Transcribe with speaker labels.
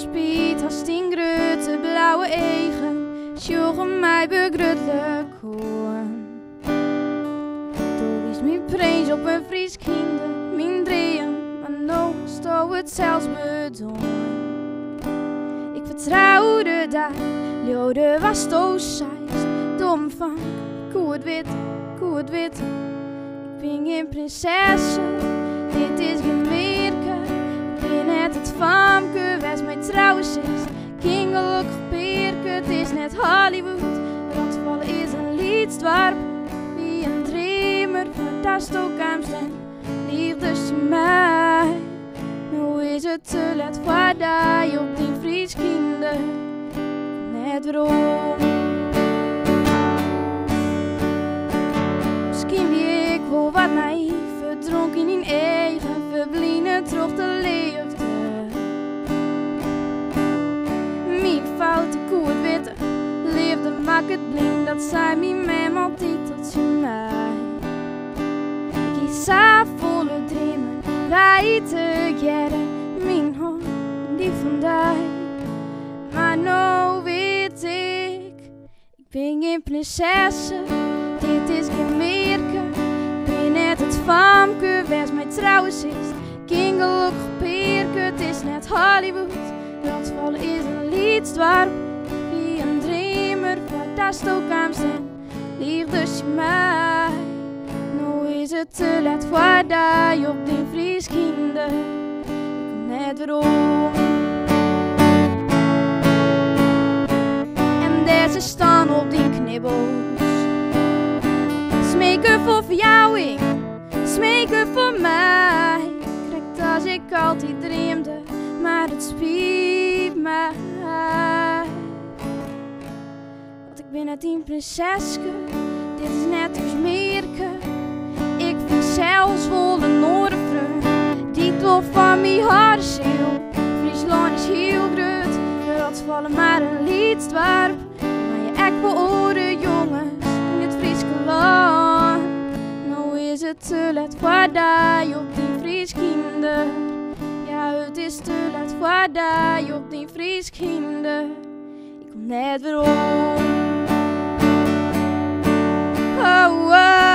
Speaker 1: spiet als tien grote blauwe egen, sjoegen mij begrutelijk hoorn. Toen is mijn prins op een Fries kinder, mijn dream, maar nog stond het zelfs bedoeld. Ik vertrouwde daar, Leeuwde was toosijs, dom van koe het wit. Ik ben geen prinsesse, dit is geen werken. Ik ben net het famke, wees mij trouwens is. Geen gelukkig perken, het is net Hollywood. Rotvallen is een liedstwarp, wie een dreamer van daar stookkamers en liefdes mij. Nu is het te laat voor die op die Fries kinder, net waarom. Misschien wie ik wel wat naïef, verdronken in eigen, verblinden terug de leefde. Mijn foute koe het witte, leefde maak het blind, dat zei mijn mem altijd tot ze mij. Ik kies volle dreamen, wij together, mijn hond, die van die. Maar nou weet ik ben geen prinsesse, dit is geen merken. Ik ben net het famke, wees mij trouwens is. Geen gelukkig perken, het is net Hollywood. Rotvallen is een liedstwarp, wie een dreamer voor daar stookkamers en liefdes je mij. Nu is het te laat voor die op die Fries kinder, ik kom net waarom. En deze staan op die knibbels, smeken voor verjouwing, smeken voor mij. Krijgt als ik altijd dreamde, maar het spiet mij. Want ik ben net een prinseske, dit is net als merken. Ik vind zelfs wel een noordenvreun, die klopt van mijn hartziel. Friesland is heel groot, de rotsvallen maar een liedstwarp. Maar je ek voor oren jongens, in het Frieske land. Nou is het te laat voor die op die Fries kinder. Ja, het is te laat voor die op die Fries kinder. Ik kom net weer om. Oh, oh.